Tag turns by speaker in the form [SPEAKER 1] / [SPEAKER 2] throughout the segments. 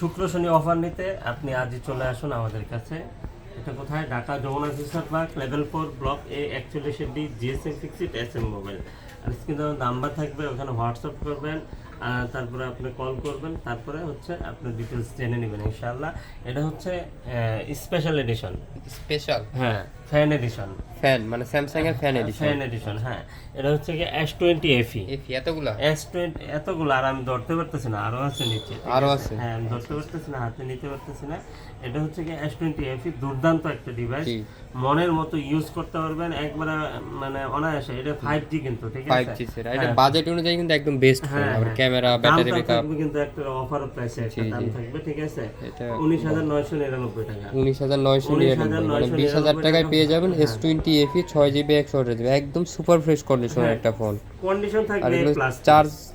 [SPEAKER 1] শুক্র শনি অফার নিতে আপনি আজই চলে আসুন আমাদের কাছে। এটা কোথায়? Dhaka Jamuna future park, level 4, block A 41D, GSM fixed SM mobile. আর স্ক্রিনে নাম্বার থাকবে, ওখানে হোয়াটসঅ্যাপ করবেন, তারপরে আপনি কল করবেন, তারপরে হচ্ছে আপনি ডিটেলস জেনে নেবেন ইনশাআল্লাহ। এটা হচ্ছে স্পেশাল এডিশন।
[SPEAKER 2] স্পেশাল
[SPEAKER 1] হ্যাঁ, ফ্যান এডিশন।
[SPEAKER 2] ফ্যান মানে স্যামসাং এর ফ্যান এডিশন।
[SPEAKER 1] ফ্যান এডিশন, হ্যাঁ। এটা হচ্ছে কি S20 FE।
[SPEAKER 2] এতগুলা
[SPEAKER 1] S20 এতগুলো আর আমি ধরতে পারতেছি না, আরো আছে নিচে, ঠিক
[SPEAKER 2] আরো
[SPEAKER 1] আছে?
[SPEAKER 2] আছে?
[SPEAKER 1] হ্যাঁ, আমি ধরতে পারতেছি না, হাতে নিতে পারতেছি না। এটা হচ্ছে কি S20 FE, দুর্দান্ত একটা ডিভাইস,
[SPEAKER 2] জি।
[SPEAKER 1] মনের মতো ইউজ করতে পারবেন একবারে, মানে অনায়াসে। এটা 5G কিন্তু, ঠিক আছে?
[SPEAKER 2] 5G স্যার, এটা বাজেট অনুযায়ী কিন্তু একদম বেস্ট ফোন।
[SPEAKER 1] হ্যাঁ,
[SPEAKER 2] আর
[SPEAKER 1] হ্যাঁ।
[SPEAKER 2] ক্যামেরা, ব্যাটারি
[SPEAKER 1] দামটা
[SPEAKER 2] ব্যাকআপ
[SPEAKER 1] থাকবে কিন্তু একটা অফার প্রাইসে একটা দাম থাকবে, ঠিক আছে?
[SPEAKER 2] এটা
[SPEAKER 1] 19,999 টাকা।
[SPEAKER 2] 19,999 মানে 20,000 টাকায় পেয়ে যাবেন S20 FE 6GB 128GB, একদম সুপার ফ্রেশ কন্ডিশনের একটা ফোন।
[SPEAKER 1] কন্ডিশন
[SPEAKER 2] আর
[SPEAKER 1] থাকবে
[SPEAKER 2] এগুলো
[SPEAKER 1] প্লাস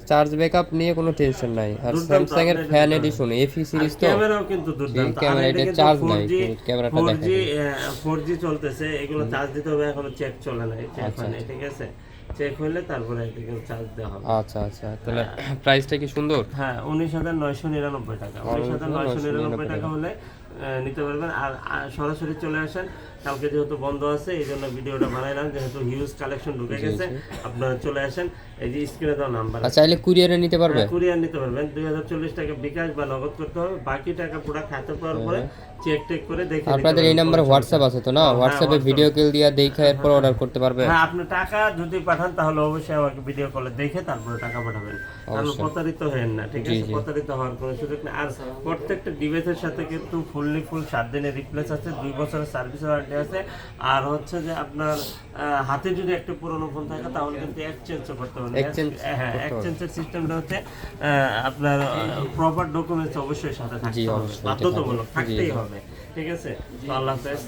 [SPEAKER 2] চার্জ ব্যাকআপ নিয়ে কোনো টেনশন নাই। আর স্যামসাং এর ফ্যান এডিশন FE সিরিজ তো
[SPEAKER 1] ক্যামেরাও কিন্তু দুর্দান্ত।
[SPEAKER 2] ক্যামেরা, এটা চার্জ নাই, ক্যামেরাটা দেখেন
[SPEAKER 1] 4G চলতেছে, এগুলো চার্জ দিতে হবে, এখনো চেক চলে নাই, চেক হয় নাই, ঠিক আছে? চেক হলে তারপরে এদিকে চার্জ দেওয়া হবে।
[SPEAKER 2] আচ্ছা আচ্ছা, তাহলে প্রাইসটা কি সুন্দর?
[SPEAKER 1] হ্যাঁ, 19,999 টাকা। 19,999 টাকা হলে নিতে পারবেন। আর সরাসরি চলে আসেন, কালকে যেহেতু বন্ধ আছে এই জন্য ভিডিওটা বানাইলাম, যেহেতু হিউজ কালেকশন ঢুকে গেছে। আপনারা চলে আসেন, এই যে স্ক্রিনে দেওয়া নাম্বার।
[SPEAKER 2] আচ্ছা, চাইলে কুরিয়ারে নিতে পারবে?
[SPEAKER 1] কুরিয়ার নিতে পারবেন। 2040 টাকা বিকাশ বা নগদ করতে হবে, বাকি টাকা পুরো খাতে পাওয়ার পরে চেক টেক করে দেখে
[SPEAKER 2] আপনাদের এই নাম্বারে হোয়াটসঅ্যাপ আছে তো না? হোয়াটসঅ্যাপে ভিডিও কল দিয়ে দেখে এরপর অর্ডার করতে পারবে?
[SPEAKER 1] হ্যাঁ, আপনি টাকা যদি পাঠান তাহলে অবশ্যই আমাকে ভিডিও কলে দেখে তারপরে টাকা পাঠাবেন, কারণ প্রতারিত হেন না, ঠিক আছে? প্রতারিত হওয়ার কোনো সুযোগ নেই। আর প্রত্যেকটা ডিভাইসের সাথে কিন্তু ফুল 7 দিনের রিপ্লেস আছে, 2 বছরের সার্ভিস ওয়ারেন্টি আছে। আর হচ্ছে যে আপনার হাতে যদি একটা পুরনো ফোন থাকে তাহলে কিন্তু এক্সচেঞ্জও করতে পারবেন। হ্যাঁ, এক্সচেঞ্জের সিস্টেমটা হচ্ছে আপনার প্রপার ডকুমেন্টস অবশ্যই সাথে থাকতে হবে, বাধ্যতামূলক থাকতেই হবে, ঠিক আছে? তো আল্লাহ হাফেজ।